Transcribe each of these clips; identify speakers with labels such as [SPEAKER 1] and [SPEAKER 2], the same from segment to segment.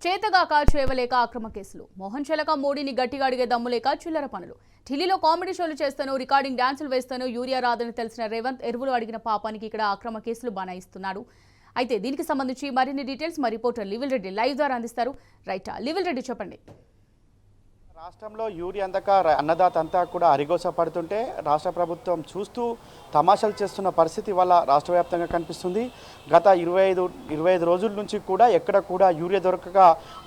[SPEAKER 1] చేతగాక చేయవలేక అక్రమ కేసులు మోహన్ చెలక మోడీని గట్టిగా అడిగే దమ్ములేక చిల్లర పనులు ఢిల్లీలో కామెడీ షోలు చేస్తాను రికార్డింగ్ డాన్సులు వేస్తాను యూరియా రాదని తెలిసిన రేవంత్ ఎరువులు అడిగిన పాపానికి ఇక్కడ అక్రమ కేసులు బనాయిస్తున్నాడు. అయితే దీనికి సంబంధించి మరిన్ని డీటెయిల్స్ మా రిపోర్టర్ లివిల్ రెడ్డి లైవ్ ద్వారా అందిస్తారు. రైట్ లివిల్ రెడ్డి చెప్పండి.
[SPEAKER 2] రాష్ట్రంలో యూరియా అందక అన్నదాత అంతా కూడా అరిగోస పడుతుంటే రాష్ట్ర ప్రభుత్వం చూస్తూ తమాషాలు చేస్తున్న పరిస్థితి వల్ల రాష్ట్ర వ్యాప్తంగా కనిపిస్తుంది. గత 25 రోజుల నుంచి కూడా ఎక్కడ కూడా యూరియా దొరకక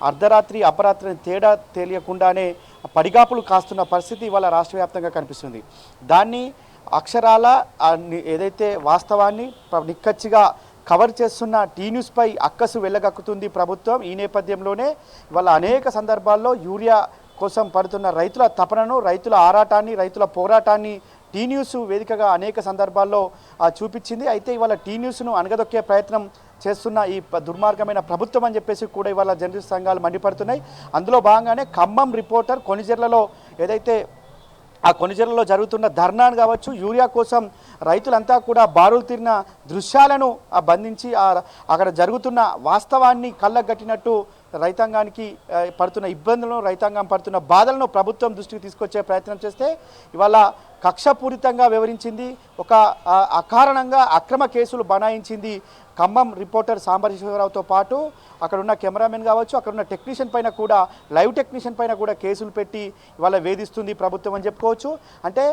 [SPEAKER 2] అర్ధరాత్రి అపరాత్రి తేడా తెలియకుండానే పడిగాపులు కాస్తున్న పరిస్థితి వల్ల రాష్ట్ర వ్యాప్తంగా కనిపిస్తుంది. దాన్ని అక్షరాల ఏదైతే వాస్తవాన్ని నిక్కచ్చిగా కవర్ చేస్తున్న టీ న్యూస్పై అక్కసు వెళ్ళగక్కుతుంది ప్రభుత్వం. ఈ నేపథ్యంలోనే ఇవాళ అనేక సందర్భాల్లో యూరియా కోసం పడుతున్న రైతుల తపనను, రైతుల ఆరాటాన్ని, రైతుల పోరాటాన్ని టీ న్యూస్ వేదికగా అనేక సందర్భాల్లో చూపించింది. అయితే ఇవాళ టీ న్యూస్ను అణగదొక్కే ప్రయత్నం చేస్తున్న ఈ దుర్మార్గమైన ప్రభుత్వం అని చెప్పేసి కూడా ఇవాళ జర్నలిస్ట్ సంఘాలు మండిపడుతున్నాయి. అందులో భాగంగానే ఖమ్మం రిపోర్టర్ కొణిజర్లలో ఏదైతే ఆ కొణిజర్లలో జరుగుతున్న ధర్నాను కావచ్చు, యూరియా కోసం రైతులంతా కూడా బారులు తీరిన దృశ్యాలను బంధించి అక్కడ జరుగుతున్న వాస్తవాన్ని కళ్ళగట్టినట్టు రైతాంగానికి పడుతున్న ఇబ్బందులను, రైతాంగం పడుతున్న బాధలను ప్రభుత్వం దృష్టికి తీసుకొచ్చే ప్రయత్నం చేస్తే ఇవాళ కక్షపూరితంగా వివరించింది. ఒక అకారణంగా అక్రమ కేసులు బనాయించింది. ఖమ్మం రిపోర్టర్ సాంబశివరావుతో పాటు అక్కడ ఉన్న కెమెరామెన్ కావచ్చు, అక్కడ ఉన్న టెక్నీషియన్ పైన కూడా, లైవ్ టెక్నీషియన్ పైన కూడా కేసులు పెట్టి ఇవాళ వేధిస్తుంది ప్రభుత్వం అని చెప్పుకోవచ్చు. అంటే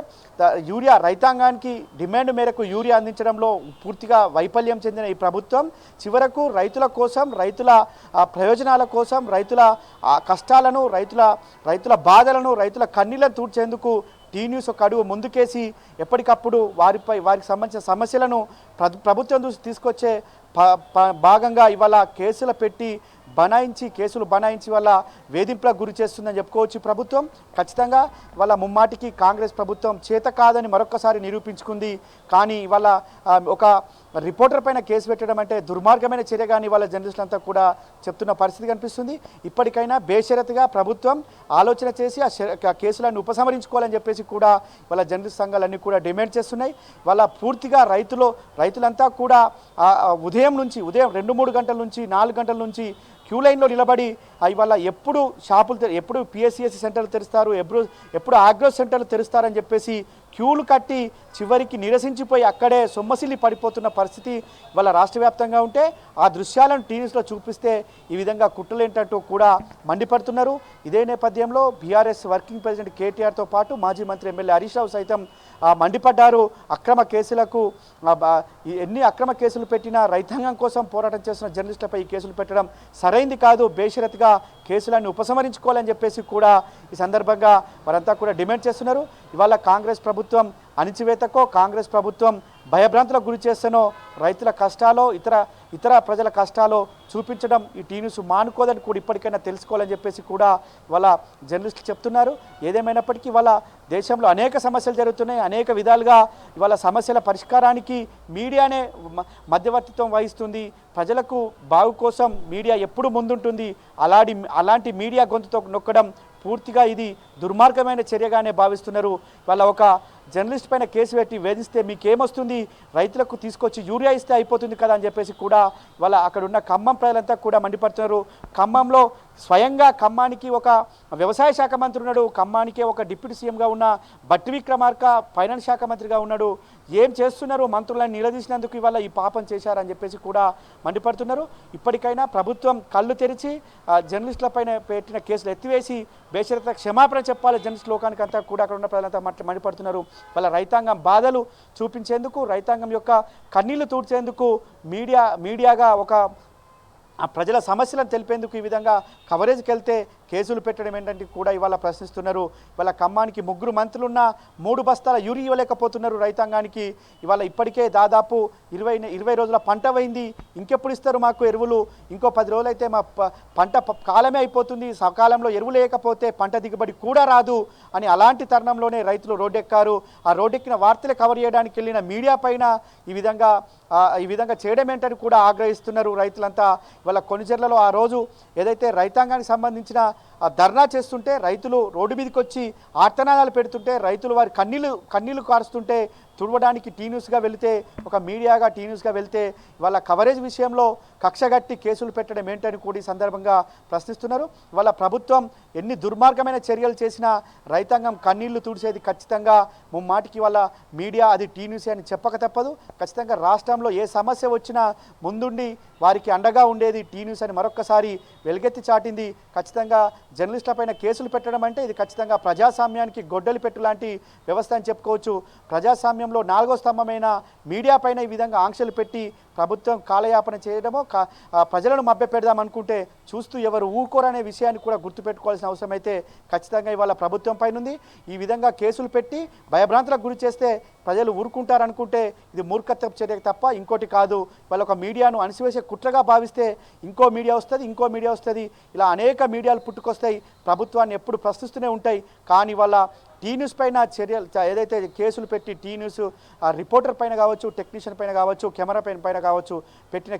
[SPEAKER 2] యూరియా రైతాంగానికి డిమాండ్ మేరకు యూరియా అందించడంలో పూర్తిగా వైఫల్యం చెందిన ఈ ప్రభుత్వం చివరకు రైతుల కోసం, రైతుల ప్రయోజనాల కోసం, రైతుల కష్టాలను, రైతుల బాధలను, రైతుల కన్నీళ్లను తూడ్చేందుకు టీ న్యూస్ ఒక అడుగు ముందుకేసి ఎప్పటికప్పుడు వారికి సంబంధించిన సమస్యలను ప్రభుత్వం తీసుకొచ్చే భాగంగా ఇవాళ కేసులు పెట్టి కేసులు బనాయించి వల్ల వేధింపులకు గురి చేస్తుందని చెప్పుకోవచ్చు ప్రభుత్వం. ఖచ్చితంగా ఇవాళ ముమ్మాటికి కాంగ్రెస్ ప్రభుత్వం చేత కాదని మరొకసారి నిరూపించుకుంది. కానీ ఇవాళ ఒక రిపోర్టర్ పైన కేసు పెట్టడం అంటే దుర్మార్గమైన చర్య కానీ ఇవాళ జర్నలిస్టులంతా కూడా చెప్తున్న పరిస్థితి కనిపిస్తుంది. ఇప్పటికైనా బేషరతుగా ప్రభుత్వం ఆలోచన చేసి ఆ కేసులను ఉపసంహరించుకోవాలని చెప్పేసి కూడా ఇవాళ జర్నలిస్ట్ సంఘాలన్నీ కూడా డిమాండ్ చేస్తున్నాయి. ఇవాళ పూర్తిగా రైతులంతా కూడా ఉదయం 2-3 గంటల నుంచి 4 గంటల నుంచి క్యూ లైన్లో నిలబడి ఇవాళ ఎప్పుడు ఎప్పుడు పిఎస్సిఎస్సి సెంటర్లు తెరుస్తారు, ఎప్పుడు ఆగ్రో సెంటర్లు తెరుస్తారని చెప్పేసి క్యూలు కట్టి చివరికి నిరసించిపోయి అక్కడే సొమ్మసిల్లి పడిపోతున్న పరిస్థితి ఇవాళ రాష్ట్ర వ్యాప్తంగా ఉంటే ఆ దృశ్యాలను టీవీస్లో చూపిస్తే ఈ విధంగా కుట్రలేంటంటూ కూడా మండిపడుతున్నారు. ఇదే నేపథ్యంలో బీఆర్ఎస్ వర్కింగ్ ప్రెసిడెంట్ కేటీఆర్తో పాటు మాజీ మంత్రి ఎమ్మెల్యే హరీష్ రావు సైతం మండిపడ్డారు. ఎన్ని అక్రమ కేసులు పెట్టినా రైతాంగం కోసం పోరాటం చేస్తున్న జర్నలిస్టులపై ఈ కేసులు పెట్టడం సరైంది కాదు, బేషరతుగా కేసులన్నీ ఉపసంహరించుకోవాలని చెప్పేసి కూడా ఈ సందర్భంగా వారంతా కూడా డిమాండ్ చేస్తున్నారు. ఇవాళ కాంగ్రెస్ ప్రభుత్వం అణిచివేతకో, కాంగ్రెస్ ప్రభుత్వం భయభ్రాంతులకు గురి చేస్తేనో రైతుల కష్టాలో, ఇతర ప్రజల కష్టాలో చూపించడం ఈ టీ న్యూస్ మానుకోదని కూడా ఇప్పటికైనా తెలుసుకోవాలని చెప్పేసి కూడా ఇవాళ జర్నలిస్టులు చెప్తున్నారు. ఏదేమైనప్పటికీ ఇవాళ దేశంలో అనేక సమస్యలు జరుగుతున్నాయి. అనేక విధాలుగా ఇవాళ సమస్యల పరిష్కారానికి మీడియానే మధ్యవర్తిత్వం వహిస్తుంది. ప్రజలకు బాగు కోసం మీడియా ఎప్పుడు ముందుంటుంది. అలాంటి మీడియా గొంతుతో నొక్కడం పూర్తిగా ఇది దుర్మార్గమైన చర్యగానే భావిస్తున్నారు. వాళ్ళ ఒక జర్నలిస్ట్ పైన కేసు పెట్టి వేధిస్తే మీకేమొస్తుంది, రైతులకు తీసుకొచ్చి యూరియా ఇస్తే అయిపోతుంది కదా అని చెప్పేసి కూడా వాళ్ళ అక్కడ ఉన్న ఖమ్మం ప్రజలంతా కూడా మండిపడుతున్నారు. ఖమ్మంలో స్వయంగా ఖమ్మానికి ఒక వ్యవసాయ శాఖ మంత్రి ఉన్నాడు, ఖమ్మానికే ఒక డిప్యూటీ సీఎంగా ఉన్న బట్టి విక్రమార్క ఫైనాన్స్ శాఖ మంత్రిగా ఉన్నాడు. ఏం చేస్తున్నారు, మంత్రులను నిలదీసినందుకు ఇవాళ ఈ పాపం చేశారని చెప్పేసి కూడా మండిపడుతున్నారు. ఇప్పటికైనా ప్రభుత్వం కళ్ళు తెరిచి జర్నలిస్టుల పైన పెట్టిన కేసులు ఎత్తివేసి బేషరత క్షమాపణ చెప్పాలి జర్నలిస్ట్ లోకానికి అంతా కూడా అక్కడ ఉన్న ప్రజలంతా మండిపడుతున్నారు. వాళ్ళ రైతాంగం బాధలు చూపించేందుకు, రైతాంగం యొక్క కన్నీళ్లు తూడ్చేందుకు మీడియాగా ఒక ప్రజల సమస్యలను తెలిపేందుకు ఈ విధంగా కవరేజ్కి వెళ్తే కేసులు పెట్టడం ఏంటంటే కూడా ఇవాళ ప్రశ్నిస్తున్నారు. ఇవాళ ఖమ్మానికి 3 మంత్రులున్న 3 బస్తాల యూరియా ఇవ్వలేకపోతున్నారు రైతాంగానికి. ఇవాళ ఇప్పటికే దాదాపు 20 రోజుల పంట అయింది, ఇంకెప్పుడు ఇస్తారు మాకు ఎరువులు, ఇంకో 10 రోజులైతే మా పంట కాలమే అయిపోతుంది, సకాలంలో ఎరువులు లేకపోతే పంట దిగుబడి కూడా రాదు అని అలాంటి తరుణంలోనే రైతులు రోడ్డెక్కారు. ఆ రోడ్డెక్కిన వార్తలు కవర్ చేయడానికి వెళ్ళిన మీడియా పైన ఈ విధంగా చేయడం ఏంటని కూడా ఆగ్రహిస్తున్నారు రైతులంతా. ఇవాళ కొణిజర్లలో ఆ రోజు ఏదైతే రైతాంగానికి సంబంధించిన ధర్నా చేస్తుంటే రైతులు రోడ్డు మీదకి వచ్చి ఆర్తనాదాలు పెడుతుంటే రైతులు వారి కన్నీళ్లు కారుస్తుంటే తుడవడానికి టీ న్యూస్గా వెళితే, ఒక మీడియాగా టీ న్యూస్గా వెళ్తే వాళ్ళ కవరేజ్ విషయంలో కక్షగట్టి కేసులు పెట్టడం ఏంటని కూడా ఈ సందర్భంగా ప్రశ్నిస్తున్నారు. వాళ్ళ ప్రభుత్వం ఎన్ని దుర్మార్గమైన చర్యలు చేసినా రైతాంగం కన్నీళ్లు తుడిచేది ఖచ్చితంగా ముమ్మాటికి వాళ్ళ మీడియా అది టీ న్యూస్ అని చెప్పక తప్పదు. ఖచ్చితంగా రాష్ట్రంలో ఏ సమస్య వచ్చినా ముందుండి వారికి అండగా ఉండేది టీ న్యూస్ అని మరొక్కసారి వెలుగెత్తి చాటింది. ఖచ్చితంగా జర్నలిస్టులపైన కేసులు పెట్టడం అంటే ఇది ఖచ్చితంగా ప్రజాస్వామ్యానికి గొడ్డలి పెట్టు లాంటి వ్యవస్థ అని చెప్పుకోవచ్చు. ప్రజాస్వామ్యంలో 4వ స్తంభమైన మీడియా పైన ఈ విధంగా ఆంక్షలు పెట్టి ప్రభుత్వం కాలయాపన చేయడమో ప్రజలను మభ్యపెడదాం అనుకుంటే చూస్తూ ఎవరు ఊరుకోరనే విషయాన్ని కూడా గుర్తుపెట్టుకోవాల్సిన అవసరం అయితే ఖచ్చితంగా ఇవాళ ప్రభుత్వం పైన ఉంది. ఈ విధంగా కేసులు పెట్టి భయభ్రాంతులకు గురి చేస్తే ప్రజలు ఊరుకుంటారనుకుంటే ఇది మూర్ఖత్వపు చర్య తప్ప ఇంకోటి కాదు. వాళ్ళ ఒక మీడియాను అణిసివేసే కుట్రగా భావిస్తే ఇంకో మీడియా వస్తుంది, ఇలా అనేక మీడియాలు పుట్టుకొస్తాయి, ప్రభుత్వాన్ని ఎప్పుడు ప్రశ్నిస్తూనే ఉంటాయి. కానీ వాళ్ళ టీ న్యూస్ పైన చర్యలు ఏదైతే కేసులు పెట్టి టీ న్యూస్ రిపోర్టర్ పైన కావచ్చు, టెక్నీషియన్ పైన కావచ్చు, కెమెరా పైన కావచ్చు పెట్టిన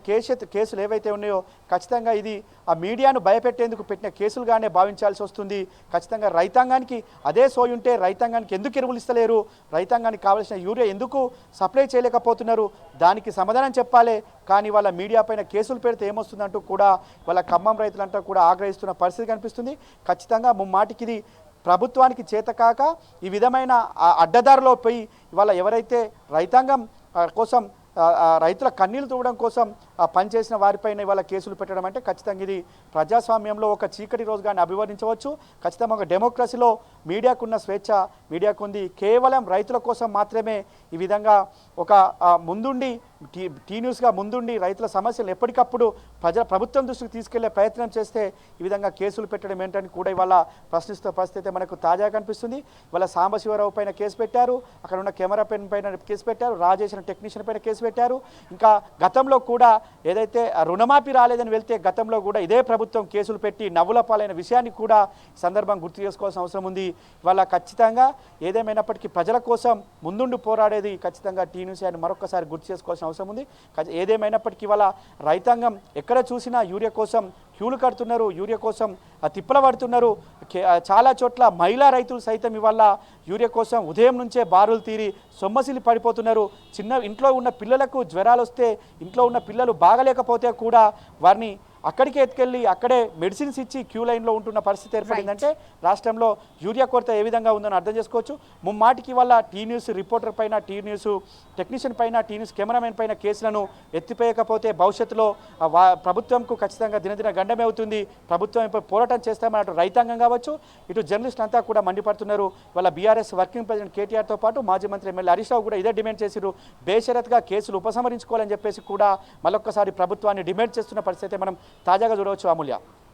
[SPEAKER 2] కేసులు ఏవైతే ఉన్నాయో ఖచ్చితంగా ఇది ఆ మీడియాను భయపెట్టేందుకు పెట్టిన కేసులుగానే భావించాల్సి వస్తుంది. ఖచ్చితంగా రైతాంగానికి అదే సోయి ఉంటే రైతాంగానికి ఎందుకు ఎరువులు ఇస్తలేరు, రైతాంగానికి కావాల్సిన యూరియా ఎందుకు సప్లై చేయలేకపోతున్నారు, దానికి సమాధానం చెప్పాలి. కానీ వాళ్ళ మీడియా పైన కేసులు పెడితే ఏమొస్తుందంటూ కూడా వాళ్ళ ఖమ్మం రైతులంతా కూడా ఆగ్రహిస్తున్న పరిస్థితి కనిపిస్తుంది. ఖచ్చితంగా ముమ్మాటికి ఇది ప్రభుత్వానికి చేతకాక ఈ విధమైన అడ్డదారిలో పోయి ఇవాళ ఎవరైతే రైతాంగం కోసం రైతుల కన్నీళ్లు తుడవడం కోసం పనిచేసిన వారిపైన ఇవాళ కేసులు పెట్టడం అంటే ఖచ్చితంగా ఇది ప్రజాస్వామ్యంలో ఒక చీకటి రోజుగానే అభివర్ణించవచ్చు. ఖచ్చితంగా ఒక డెమోక్రసీలో మీడియాకున్న స్వేచ్ఛ మీడియాకు ఉంది. కేవలం రైతుల కోసం మాత్రమే ఈ విధంగా ఒక ముందుండి టీ న్యూస్గా ముందుండి రైతుల సమస్యలు ఎప్పటికప్పుడు ప్రభుత్వం దృష్టికి తీసుకెళ్లే ప్రయత్నం చేస్తే ఈ విధంగా కేసులు పెట్టడం ఏంటని కూడా ఇవాళ ప్రశ్నిస్తున్న పరిస్థితి మనకు తాజాగా కనిపిస్తుంది. ఇవాళ సాంబశివరావు పైన కేసు పెట్టారు, అక్కడ ఉన్న కెమెరా పైన కేసు పెట్టారు, రాజేష్ టెక్నీషియన్ పైన కేసు పెట్టారు. ఇంకా గతంలో కూడా ఏదైతే రుణమాఫీ రాలేదని వెళ్తే గతంలో కూడా ఇదే ప్రభుత్వం కేసులు పెట్టి నవ్వుల పాలైన విషయాన్ని కూడా సందర్భం గుర్తు చేసుకోవాల్సిన అవసరం ఉంది. ఇవాళ ఖచ్చితంగా ఏదేమైనప్పటికీ ప్రజల కోసం ముందుండి పోరాడేది ఖచ్చితంగా టీ న్యూస్ అని మరొకసారి గుర్తు చేసుకోవాల్సిన అవసరం ఉంది. ఏదేమైనప్పటికీ ఇవాళ రైతాంగం ఎక్కడ చూసినా యూరియా కోసం క్యూలు కడుతున్నారు, యూరియా కోసం తిప్పల పడుతున్నారు. చాలా చోట్ల మహిళా రైతులు సైతం ఇవాళ యూరియా కోసం ఉదయం నుంచే బారులు తీరి సొమ్మసిలి పడిపోతున్నారు. ఇంట్లో ఉన్న పిల్లలకు జ్వరాలు వస్తే, ఇంట్లో ఉన్న పిల్లలు బాగలేకపోతే కూడా వారిని అక్కడికి ఎత్తుకెళ్ళి అక్కడే మెడిసిన్స్ ఇచ్చి క్యూ లైన్లో ఉంటున్న పరిస్థితి ఏర్పడిందంటే రాష్ట్రంలో యూరియా కొరత ఏ విధంగా ఉందని అర్థం చేసుకోవచ్చు. ముమ్మాటికి వల్ల టీ న్యూస్ రిపోర్టర్ పైన, టీ న్యూస్ టెక్నీషియన్ పైన, టీ న్యూస్ కెమెరామెన్ పైన కేసులను ఎత్తిపోయకపోతే భవిష్యత్తులో ప్రభుత్వంకు ఖచ్చితంగా దినదిన గండమే అవుతుంది. ప్రభుత్వం ఇప్పుడు పోరాటం చేస్తామని అటు రైతాంగం కావచ్చు, ఇటు జర్నలిస్ట్ అంతా కూడా మండిపడుతున్నారు. వాళ్ళ బీఆర్ఎస్ వర్కింగ్ ప్రెసిడెంట్ కేటీఆర్తో పాటు మాజీ మంత్రి ఎమ్మెల్యే హరీష్ రావు కూడా ఇదే డిమాండ్ చేసిరు. బేషరత్గా కేసులు ఉపసంహరించుకోవాలని చెప్పేసి కూడా మరొకసారి ప్రభుత్వాన్ని డిమాండ్ చేస్తున్న పరిస్థితి మనం తాజాగా చూడవచ్చు. అమూల్య.